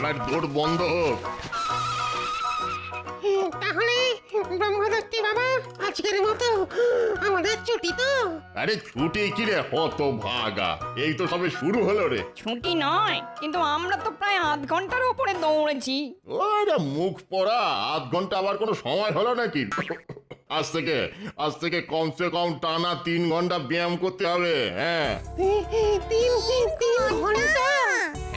এবার দৌড় বন্ধ হোক। তাহলে ব্রহ্মদত্তি বাবা আজকের মতো আমাদের ছুটি তো? আরে ছুটি কি রে হত ভাগা, এই তো সবে শুরু হলো রে। ছুটি নয়, কিন্তু আমরা তো প্রায় আধ ঘন্টার উপরে দৌড়েছি। ওরে মুখ পড়া, আধ ঘন্টা আবার কোনো সময় হলো নাকি? আজ থেকে কমসে কম টানা 3 ঘন্টা ব্যায়াম করতে হবে। হ্যাঁ তিন ঘন্টা?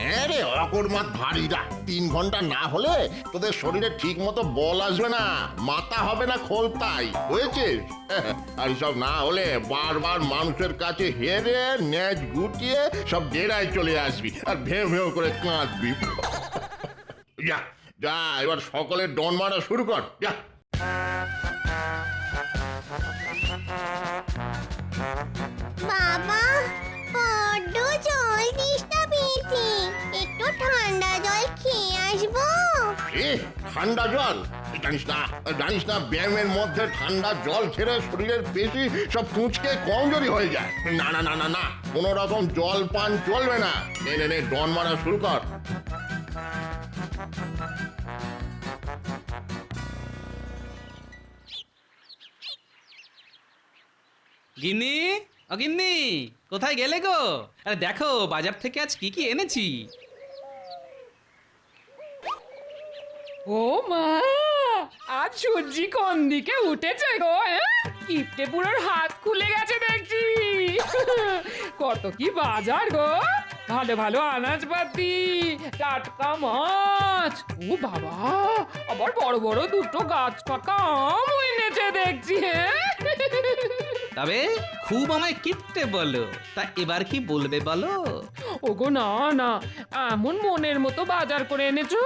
হ্যাঁ রে অকর্মাত ভারীরা, 3 ঘন্টা না হলে তোদের শরীরে ঠিক মতো বল আসবে না, মাথা হবে না খোলতাই, হয়েছে? আর সব না হলে বারবার মানুষের কাছে হেরে ন্যাজ গুটিয়ে সব ডেরায় চলে আসবি আর ভেউ ভেউ করে কাঁদবি। যা যা এবার সকলে ডন মারা শুরু কর, যা। বাবা বড্ড জল তেষ্টা পেয়েছে, একটু ঠান্ডা জল খেয়ে আসবো। ঠান্ডা জল? জানিস না ব্যায়ামের মধ্যে ঠান্ডা জল ছেড়ে শরীরের পেশি সব কুঁচকে কমজোরি হয়ে যায়। না না না না না, কোনো রকম জল পান চলবে না। নে ডন মারা শুরু কর। গিন্নি, ও গিন্নি, কোথায় গেলে গো? আরে দেখো বাজার থেকে আজ কি কি এনেছি। ও মা, আজ সূর্যি কোন দিকে উঠেছে গো? কিপটে বুড়োর হাত খুলে গেছে দেখছি। কত কি বাজার গো, ভালো ভালো আনাজপাতি, টাটকা মাছ, ও বাবা আবার বড় বড় দুটো গাছ পাকা আম এনেছে দেখছি। তবে খুব আমায় কিপটে বলো, তা এবার কি বলবে বলো? ওগো না না, এমন মনের মতো বাজার করে এনেছো,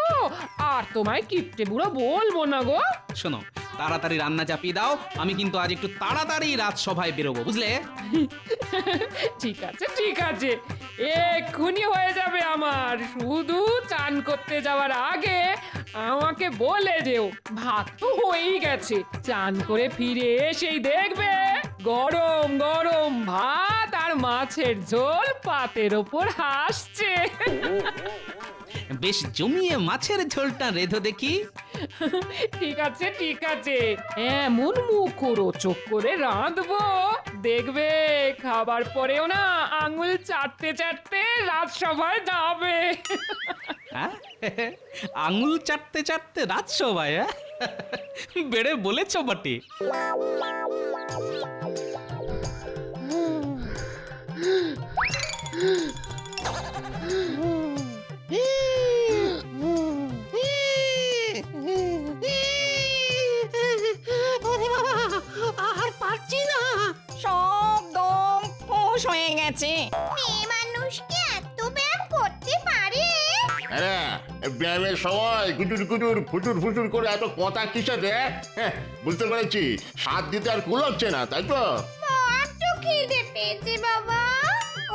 আর তোমায় কিপটে বুড়ো বলবো না গো। শোনো, তাড়াতাড়ি রান্না চাপিয়ে দাও, আমি কিন্তু আজ একটু তাড়াতাড়ি রাজসভায় বেরোবো, বুঝলে? ঠিক আছে ঠিক আছে, এক্ষুনি হয়ে যাবে আমার। শুধু চান করতে যাওয়ার আগে আমাকে বলে যেও। ভাত তো হয়েই গেছে, চান করে ফিরে এসেই দেখবে গরম গরম ভাত আর মাছের ঝোল পাতের ওপর হাসছে। বেশ জমিয়ে মাছের ঝোলটা রেধো দেখি। ঠিক আছে ঠিক আছে, এমন মুখরোচক করে রাঁধবো দেখবে, খাবার পরেও না আঙুল চাটতে চাটতে রাজসভায় যাবে। হ্যাঁ, আঙুল চাটতে চাটতে রাজসভায়? হ্যাঁ, বেড়ে বলেছ বটে। ওরে বাবা, আর পারছি না। সব দম ফোঁস হয়ে গেছে। মেয়ে মানুষ কি এত ব্যায়াম করতে পারে? আরে ব্যায়ামের সময় গুজুর গুজুর ফুটুর ফুটুর করে এত কথা কিসে রে? হ্যাঁ, বুঝতে পেরেছি, স্বাদ দিতে আর কুলোচ্ছে না, তাই তো? বড্ড খিদে পেয়েছে বাবা।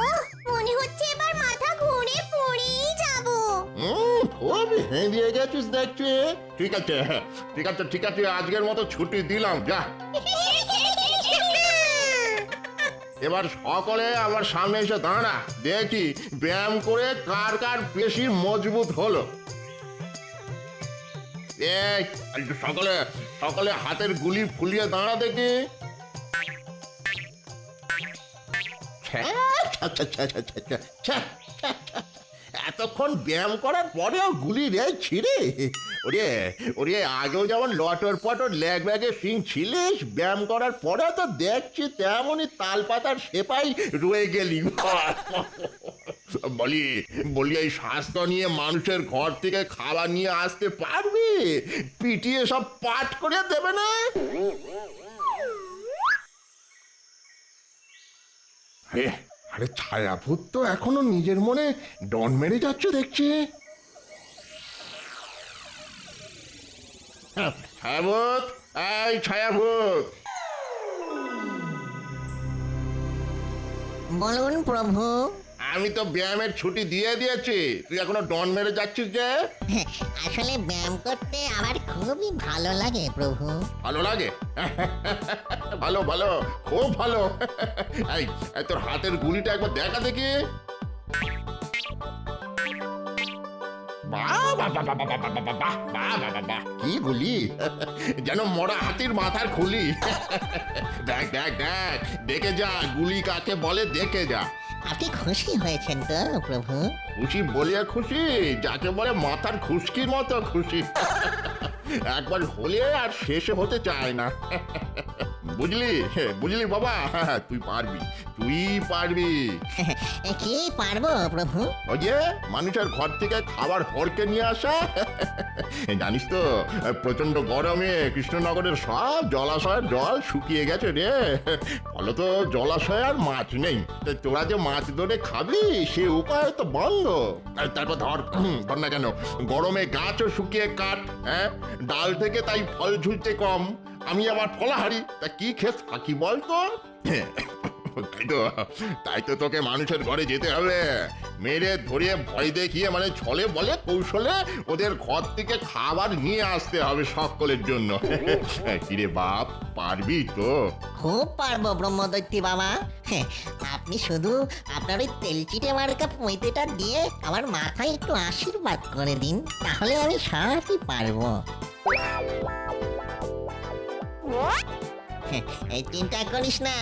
ওহ, মনে হচ্ছে এবার মাথা ঘুরে পড়েই যাবো। খুব হেঁদিয়ে গেছিস দেখছি। ঠিক আছে ঠিক আছে, আজকের মতো ছুটি দিলাম, যা। এবার সকলে আমার সামনে এসে দাঁড়া, দেখি ব্যায়াম করে কার কার পেশি মজবুত হলো। সকলে হাতের গুলি ফুলিয়ে দাঁড়া দেখি। এতক্ষণ ব্যায়াম করার পরেও গুলি রে ছিঁড়ে। ওরে আগেও যেমন লটর পটর ল্যাগ ব্যাগে সিং ছিলিস, ব্যায়াম করার পরে তো দেখছি তেমনই তাল পাতার সেপাই রয়ে গেলি। বলি এই স্বাস্থ্য নিয়ে মানুষের ঘর থেকে খাবার নিয়ে আসতে পারবি? পিটিয়ে সব পাট করে দেবে না? আরে ছায়াভূত তো এখনো নিজের মনে ডন মেরে যাচ্ছে দেখছি। ছায়াভূত, এই ছায়াভূত। বলুন প্রভু। আমি তো ব্যায়ামের ছুটি দিয়ে দিয়েছি, তুই এখনো ডন মেরে যাচ্ছিস যে? আসলে ব্যায়াম করতে আমার খুবই ভালো লাগে প্রভু। ভালো লাগে? ভালো ভালো, খুব ভালো। এই তোর হাতের গুলিটা একবার দেখা দেখি। বাবা কি গুলি যেন মরা হাতির মাথার খুলি। দেখ দেখ দেখ, দেখে যা গুলি কাকে বলে, দেখে যা। আপনি খুশি হয়েছেন তো প্রভু? খুশি বলিয়া খুশি, যাকে বলে মাথার খুশকির মতো খুশি। একবার হলে আর শেষে হতে চায় না। বুঝলি বুঝলি বাবা, তুই পারবি, তুই পারবি। কি পারবো প্রভু? ওই যে মানুষের ঘর থেকে খাবার হরকে নিয়ে আসা। জানিস তো প্রচন্ড গরমে কৃষ্ণনগরের সব জলাশয়ের জল শুকিয়ে গেছে রে। ফলত জলাশয়ে আর মাছ নেই। তোরা যে মাছ ধরে খাবি সে উপায় তো বন্ধ। তারপর ধর না কেন, গরমে গাছও শুকিয়ে কাঠ, হ্যাঁ, ডাল থেকে তাই ফল ঝুলতে কম। আমি আবার ফলাহারি, তা কি খেত থাকি বলতো? তাই তো তোকে মানুষের ঘরে যেতে হবে, মেরে ধরিয়ে ভয় দেখিয়ে, মানে ছলে বলে কৌশলে ওদের ঘর থেকে খাবার নিয়ে আসতে হবে সকলের জন্য। কিরে বাপ, পারবি তো? খুব পারবো ব্রহ্মদৈত্যী বাবা। আপনি শুধু আপনার ওই তেলচিটে মার্কা পৈতেটা দিয়ে আমার মাথায় একটু আশীর্বাদ করে দিন, তাহলে আমি সবই পারবো। এই চিন্তা করিস না,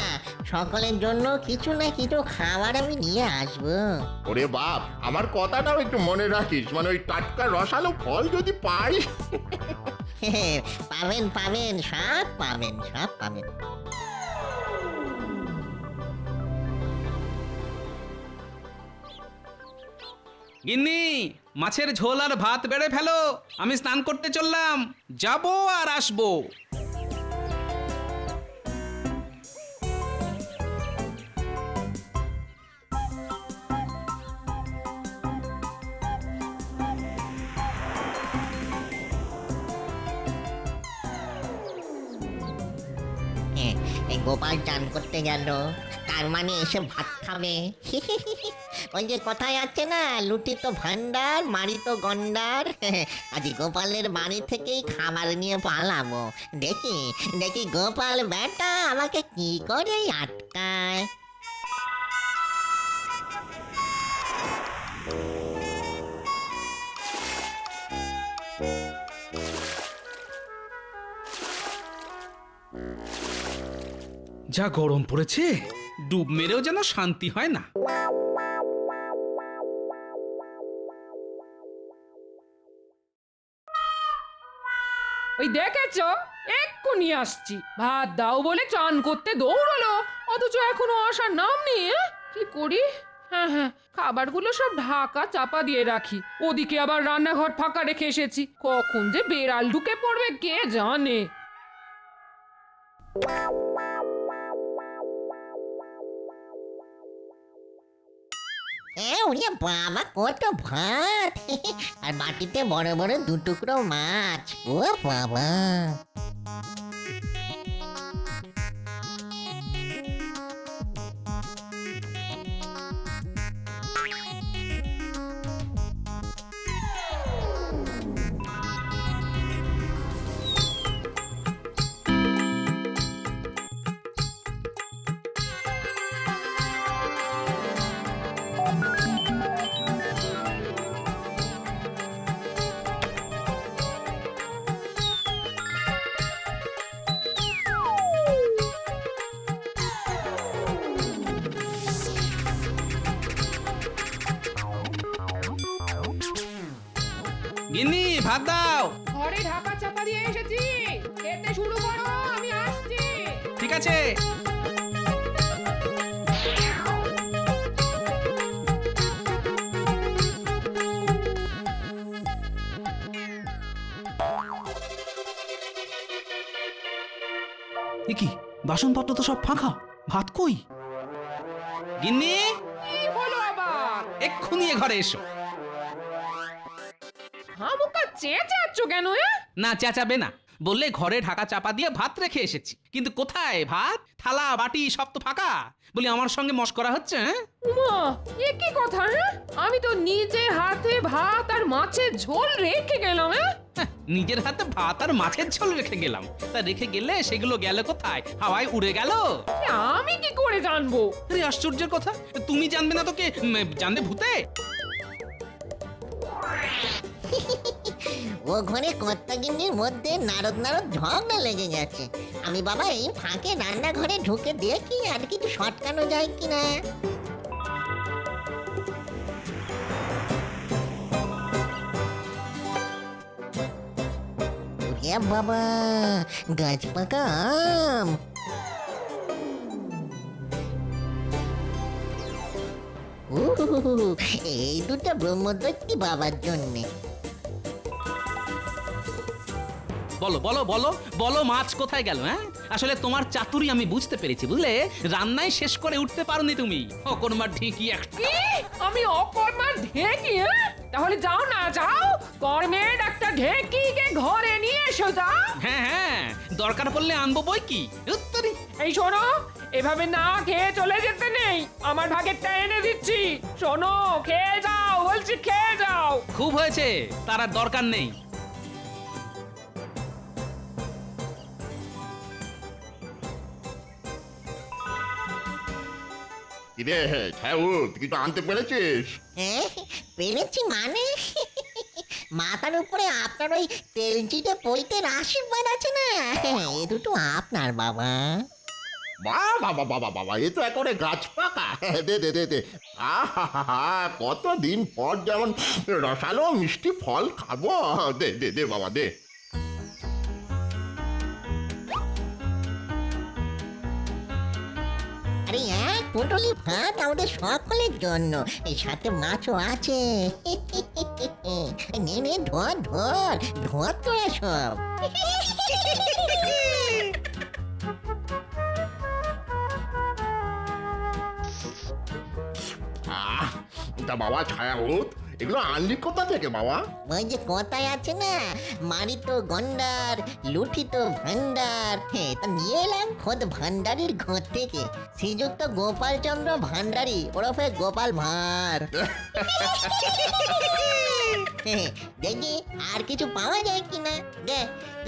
সকলের জন্য কিছু না কিছু খাবার আমি নিয়ে আসবো। ওরে বাপ, আমার কথাটাও একটু মনে রাখিস, মানে ওই টাটকা রসালো ফল যদি পাই। পাবেন পাবেন, সব পাবেন, সব পাবেন। গিন্নি, মাছের ঝোল আর ভাত বেড়ে ফেলো, আমি স্নান করতে চললাম, যাবো আর আসবো। এই গোপাল চান করতে গেল, তার মানে এসে ভাত খাবে। ওই যে কথায় আছে না, লুটি তো ভান্ডার, মারি তো গন্ডার। আজ গোপালের বাড়ি থেকেই খাবার নিয়ে পালাবো। দেখি দেখি গোপাল বেটা আমাকে কি করে আটকায়। যা গরম পড়েছে, ডুব মেরেও যেন শান্তি হয় না। ওই দেখেছো, এক্ষুনি আসছি, ভাত দাও বলে চান করতে দৌড়ালো, অথচ এখনো আসার নাম নেই। কি করি? হ্যাঁ হ্যাঁ, খাবারগুলো সব ঢাকা চাপা দিয়ে রাখি, ওদিকে আবার রান্নাঘর ফাঁকা রেখে এসেছি, কখন যে বেড়াল ঢুকে পড়বে কে জানে। ওরে বাবা, কত ভাত! আর বাটিতে বড় বড় দু টুকরো মাছ। ও বাবা! গিন্নি, ভাত দাও। ঘরে ঢাকা চাপা দিয়ে এসেছি, খেতে শুরু করো, আমি আসছি। ঠিক আছে। কি বাসনপত্র তো সব ফাঁকা, ভাত কই? গিন্নি, কি হলো আবার? এক্ষুনি এ ঘরে এসো। হামুকা চেঁচাচ্ছ কেন? না চেঁচাবে না, বললে ঘরে ঢাকা চাপা দিয়ে ভাত রেখে এসেছি, কিন্তু কোথায় ভাত? থালা বাটি সব তো ফাঁকা। বলি আমার সঙ্গে মশকরা হচ্ছে? উমা, এ কি কথা? আমি তো নিজে হাতে ভাত আর মাছের ঝোল রেখে গেলাম। নিজের হাতে ভাত আর মাছের ঝোল রেখে গেলাম, তা রেখে গেলে সেগুলো গেল কোথায়? হাওয়ায় উড়ে গেল? আমি কি করে জানবো? আরে আশ্চর্যের কথা, তুমি জানবে না তো কে জানবে? ভূতে? ও ঘরে কর্তাগিন্নির মধ্যে নারদ নারদ ঝগড়া লেগে গেছে। আমি বাবা এই ফাঁকে রান্নাঘরে ঢুকে দেখি আর কিছু সটকানো যায় কিনা। ওরে বাবা, গাছ পাকা আম। এই দুটো ব্রহ্মদৈত্যী বাবার জন্যে। বলো বলো বলো বলো, মাছ কোথায় গেল? হ্যাঁ, আসলে তোমার চাতুরি আমি বুঝতে পেরেছি, বুঝলে? রান্নায় শেষ করে উঠতে পারোনি তুমি। অকর্মার ঠিকই একটা। কি? আমি অকর্মার ঢেকি? তাহলে যাও না, যাও কর্মের একটা ঢেকিকে ঘরে নিয়ে এসো। যাও। হ্যাঁ হ্যাঁ, দরকার পড়লে আনবো বই কি। উত্তরি। এই শোনো, এভাবে না খেয়ে চলে যেতে নেই। আমার ভাগেরটা এনে দিচ্ছি। শোনো, খেয়ে যাও বলছি, খেয়ে যাও। খুব হয়েছে, তার আর দরকার নেই। কিরে ছাউত, কিছু আনতে পেরেছিস? হ্যাঁ, পেরেছি মানে মাথার উপরে আপনার ওই তেলচিটে পৈতের আশীর্বাদ আছে না, এ দুটো আপনার বাবা। বাবা বাবা বাবা, এ তো একেবারে গাছ পাকা। দে দে দে দে। আহা, কতদিন পর যেমন রসালো মিষ্টি ফল খাবো। দে দে দে বাবা, দে। আরে এক পুটলি ভাত আমাদের সকলের জন্য, এই সাথে মাছও আছে। নে নে, ধর ধর ধর তোরা সব। তা বাবা ছায়াউত, এগুলো আনলি কোথা থেকে বাবা? ওই যে কথায় আছে না, মারি তো গন্ডার, লুঠি তো ভান্ডার। হ্যাঁ, তা নিয়ে এলাম খোদ ভান্ডারির ঘর থেকে, শ্রীযুক্ত গোপাল চন্দ্র ভান্ডারী ওরফে গোপাল ভাঁড়। হ্যাঁ, দেখি আর কিছু পাওয়া যায় কিনা। দে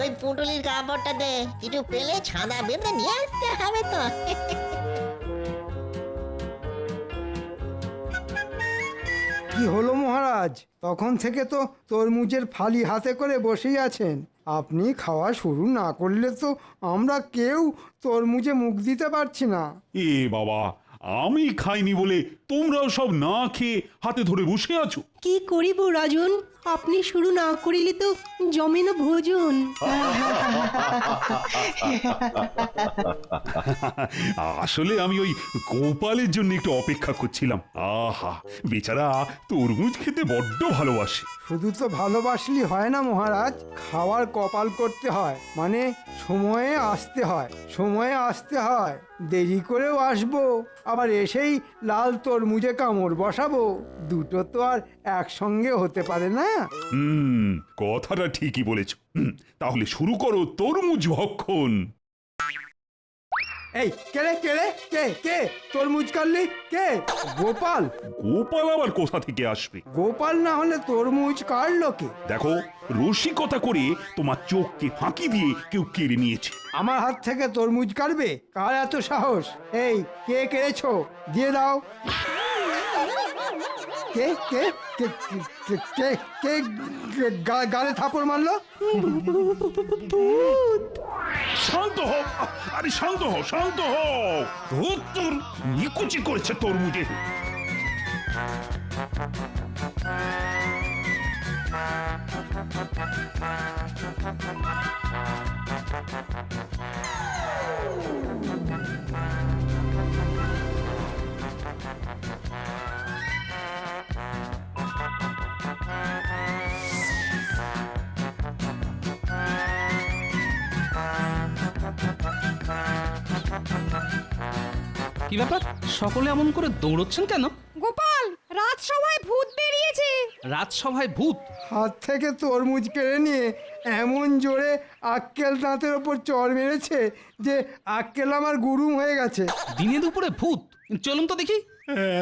ওই পুটুলির কাপড়টা দে, কিছু পেলে ছাদা বেঁধে নিয়ে আসতে হবে তো। কি হলো মহারাজ? তখন থেকে তো তরমুজের ফালি হাতে করে বসেই আছেন। আপনি খাওয়া শুরু না করলে তো আমরা কেউ তরমুজে মুখ দিতে পারছি না। এ বাবা, আমি খাইনি বলে তোমরাও সব না খেয়ে হাতে ধরে বসে আছো? কি করিব রাজন, আপনি শুরু না করিলে তো জমে না ভোজন। আসলে আমি ওই গোপালের জন্য একটু অপেক্ষা করছিলাম। আহা, বেচারা তরমুজ খেতে বড্ড ভালোবাসে। শুধু তো ভালোবাসলি হয় না মহারাজ, খাওয়ার কপাল করতে হয়, মানে সময়ে আসতে হয়। সময়ে আসতে হয়, দেরি করেও আসবো, আবার এসেই লাল তরমুজে কামড় বসাবো। দুটো তো আর একসঙ্গে হতে পারে না। কথাটা ঠিকই বলেছ। তাহলে শুরু করো তরমুজ ভক্ষণ। এই কে কে তরমুজ কাটলি? কে? গোপাল? গোপাল আবার কোথা থেকে আসবে? গোপাল না হলে তরমুজ কাটলো কে? দেখো, রসিকতা করে তোমার চোখকে ফাঁকি দিয়ে কেউ কেড়ে নিয়েছে। আমার হাত থেকে তরমুজ কাটবে? কার এত সাহস? এই কে কেড়েছো? দিয়ে দাও। কে কে কে কে কে কে গালে থাপড় মারলো? শান্ত হও, আরে শান্ত হও, শান্ত হও। তোর নিকুচি করেছে তরমুজে। কি ব্যাপার, সকলে এমন করে দৌড়চ্ছেন কেন? গোপাল, রাজসভায় ভূত বেরিয়েছে। রাজসভায় ভূত? হাত থেকে তরমুজ কেড়ে নিয়ে এমন জোরে আক্কেল দাঁতের ওপর চড় মেরেছে যে আক্কেল আমার গুরুম হয়ে গেছে। দিনে দুপুরে ভূত? চলুন তো দেখি।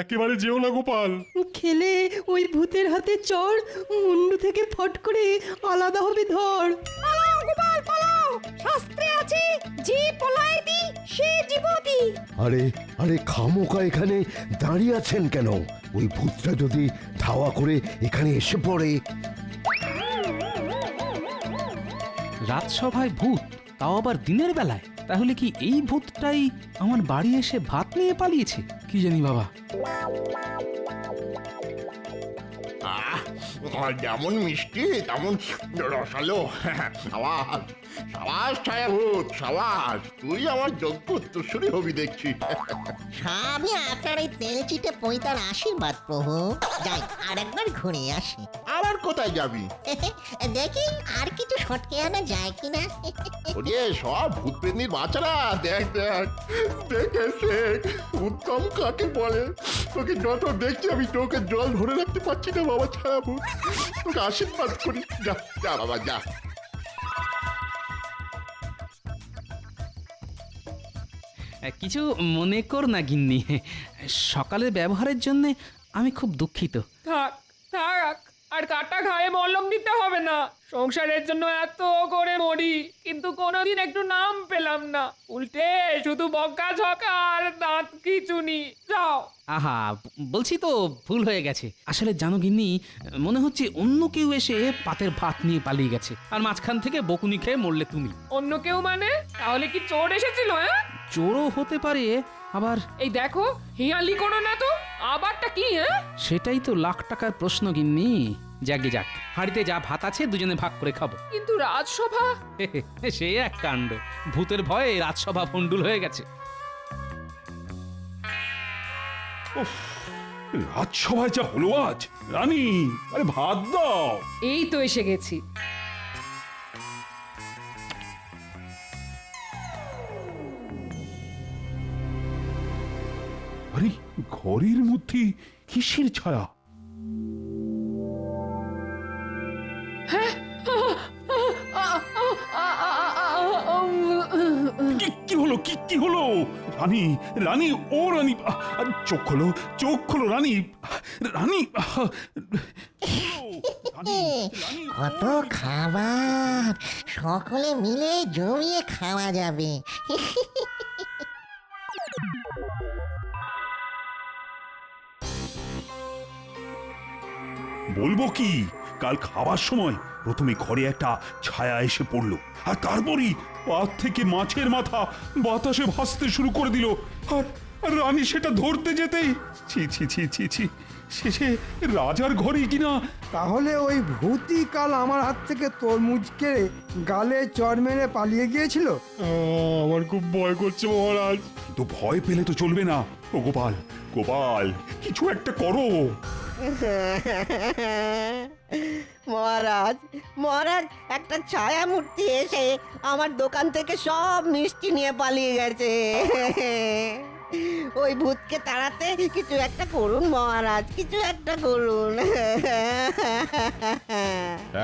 একেবারে যেও না গোপাল। খেলে ওই ভূতের হাতে চড় মুন্ডু থেকে ফট করে আলাদা হবে ধর। পালাও গোপাল, পালাও। শাস্ত্রে আছে, যে পলায়তি সে জীবতি। আরে আরে, খামোকা এখানে দাঁড়িয়ে আছেন কেন? ওই ভূতটা যদি ধাওয়া করে এখানে এসে পড়ে। রাজসভায় ভূত, তাও আবার দিনের বেলায়। তাহলে কি এই ভূতটাই আমার বাড়ি এসে ভাত নিয়ে পালিয়েছে? কি জানি বাবা। যেমন মিষ্টি তেমন রসালো। সাবাস সাবাস ছায়াভূত সাবাস, তুই আমার যোগ্য উত্তরসূরি হবি দেখছি। সবই আপনার এই তেল চিটে পৈতার আশীর্বাদ প্রভু। যাই আর একবার ঘুরে আসি। আবার কোথায় যাবি? দেখি আর কিছু সটকে আনা যায় কিনা। ওরে সব ভূত প্রেমীর বাচ্চারা, দেখ দেখ দেখে শেখ উত্তম কাকে বলে। তোকে যত দেখছি আমি তোকে জল ধরে রাখতে পারছি না বাবা ছায়াভূত, তোকে আশীর্বাদ করি। যা যা বাবা যা। কিছু মনে কর না গিন্নি, সকালের ব্যবহারের জন্য আমি খুব দুঃখিত। থাক থাক, আর কাটা ঘায়ে মলম দিতে হবে না। সংসারের জন্য এত করে মরি, কিন্তু কোনোদিন একটু নাম পেলাম না। উল্টে শুধু বকা ঝকা আর দাঁত খিচুনি। যাও। আহা, বলছি তো ভুল হয়ে গেছে। আসলে জানো গিন্নি, মনে হচ্ছে অন্য কেউ এসে পাতের ভাত নিয়ে পালিয়ে গেছে, আর মাঝখান থেকে বকুনি খেয়ে মরলে তুমি। অন্য কেউ মানে? তাহলে কি চোর এসেছিল? হ্যাঁ, চোরও হতে পারে, আবার এই দেখো হিয়ালি করো না তো। আবারটা কি? হ্যাঁ, সেটাই তো লাখ টাকার প্রশ্ন গিন্নি। যাকে যাক, হাড়িতে যা ভাত আছে দুজনে ভাগ করে খাবো। কিন্তু রাজসভা। সে এক কাণ্ড, ভূতের ভয়ে রাজসভা ভণ্ডুল হয়ে গেছে। রাজসভায় যা হলো আজ। রানী, আরে ভাত দাও। এই তো এসে গেছি। আরে ঘরের মধ্যে কিসের ছায়া? কি হলো? কি হলো? রানী, রানী, ও রানী, চোখ খোলো, চোখ খোলো রানী, রানী। কত খাবার, সকলে মিলে জমিয়ে খাওয়া যাবে। বলবো কি, কাল খাবার সময় প্রথমে ঘরে একটা ছায়া এসে পড়লো, আর তারপরই পাত থেকে মাছের মাথা বাতাসে ভাসতে শুরু করে দিল। আর রানী সেটা ধরতে যেতেই ছি ছি ছি ছি ছি, শেষে রাজার ঘরেই কিনা। তাহলে ওই ভূতই কাল আমার হাত থেকে তরমুজ কেড়ে গালে চড় মেরে পালিয়ে গিয়েছিল। আমার খুব ভয় করছে মহারাজ। তো ভয় পেলে তো চলবে না। ও গোপাল, গোপাল, কিছু একটা করো। মহারাজ, মহারাজ, একটা ছায়া মূর্তি এসে আমার দোকান থেকে সব মিষ্টি নিয়ে পালিয়ে গেছে। ওই ভূতকে তাড়াতে কিছু একটা করুন মহারাজ, কিছু একটা করুন।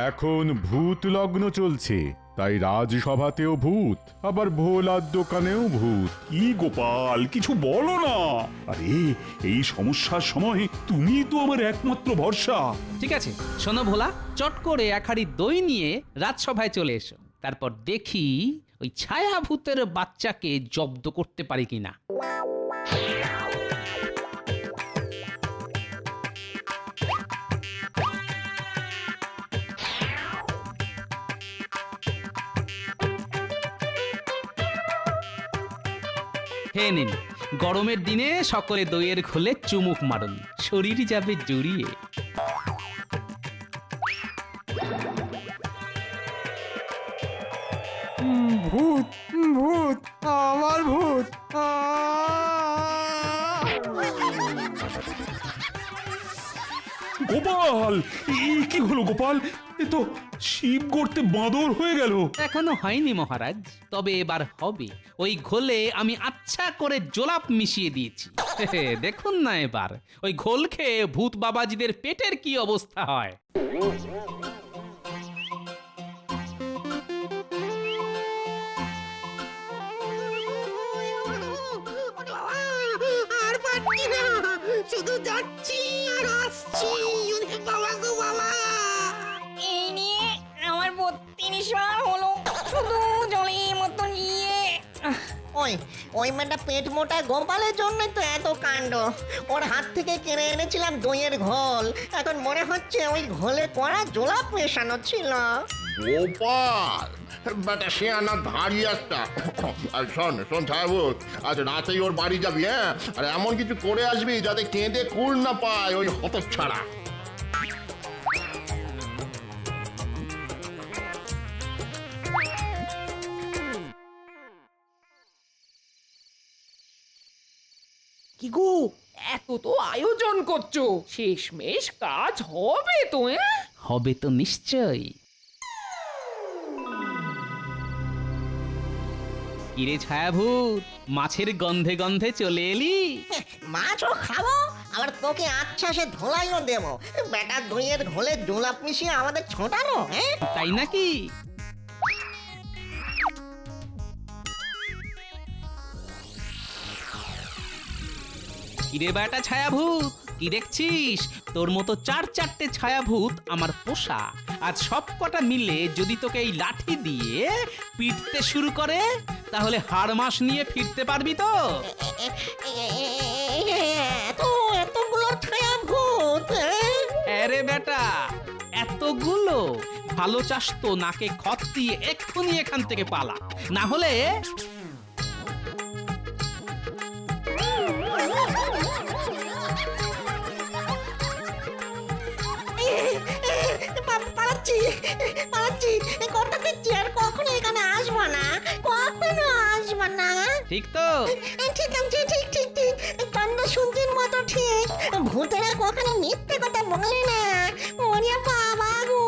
এখন ভূত লগ্ন চলছে, তাই রাজসভাতেও ভূত, আবার ভোলার দোকানেও ভূত। কি গোপাল, কিছু বলো না। আরে এই সমস্যার সময় তুমি তো আমার একমাত্র ভরসা। ঠিক আছে, শোনো ভোলা, চট করে এক হাঁড়ি দই নিয়ে রাজসভায় চলে এসো। তারপর দেখি ওই ছায়া ভূতের বাচ্চাকে জব্দ করতে পারি কিনা। হে নিন, গরমের দিনে সকলে দইয়ের খোলে চুমুক মারুন, শরীর যাবে জুড়িয়ে। ভূত, ভূত, আমার ভূত। গোপাল, কি হলো গোপাল? এ তো শিব গর্তে বাঁদর হয়ে গেল। এখনো হয়নি মহারাজ, তবে এবার হবে। ওই ঘোলে আমি আচ্ছা করে জোলাপ মিশিয়ে দিয়েছি। দেখুন না এবার ওই ঘোল খেয়ে ভূত বাবাজিদের পেটের কি অবস্থা হয়। আর পারছি না, শুধু যাচ্ছি আর আসছি। বাবা গো বাবা, এই নিয়ে আমার 32 বার হলো, শুধু জলের মতো নিয়ে। ওই মেয়েটা পেট মোটা গোপালের জন্য তো এত কাণ্ড। ওর হাত থেকে কিনে এনেছিলাম দইয়ের ঘোল, এখন মনে হচ্ছে ওই ঘোলে কড়া জোলাপ মেশানো ছিল। গোপাল, বেটা সে আনা ধাড়ি একটা। আর শোন শোন ছায়াভূত, আজ রাতেই ওর বাড়ি যাবি, হ্যাঁ? আর এমন কিছু করে আসবি যাতে কেঁদে কুল না পায় ওই হতচ্ছাড়া। কি গো, এত তো আয়োজন করছো, শেষমেশ কাজ হবে তো? হবে তো নিশ্চয়ই। কিরে ছায়াভূত, মাছের গন্ধে গন্ধে চলে এলি? মাছও খাবো, আবার তোকে আচ্ছা সে ধোলাইও দেবো। বেটা দইয়ের ঘোলে জোলাপ মিশিয়ে আমাদের ছোটানো, হ্যাঁ? তাই নাকি? কিরে বেটা ছায়াভূত, কি দেখছিস? তোর মতো 4-4টে ছায়াভূত আমার পোষা। আজ সব কটা মিলে যদি তোকে এই লাঠি দিয়ে পিটতে শুরু করে, তাহলে হাড় মাস নিয়ে ফিরতে পারবি তো? এতগুলো ছায়া ভূত, আরে বেটা, এতগুলো? ভালো চাস তো নাকে খত দিয়ে এক্ষুনি এখান থেকে পালা, না হলে পালাচ্ছি পালাচ্ছি, কথা দিচ্ছি আর কখনো এখানে আসবো না, কখনো আসবো না। ঠিক তো? ঠিক আছে, ঠিক ঠিক ঠিক, কান্না শুনছেন মতো ঠিক। ভূতেরা কখনো মিথ্যে কথা বলে না। ওরে বাবা গো।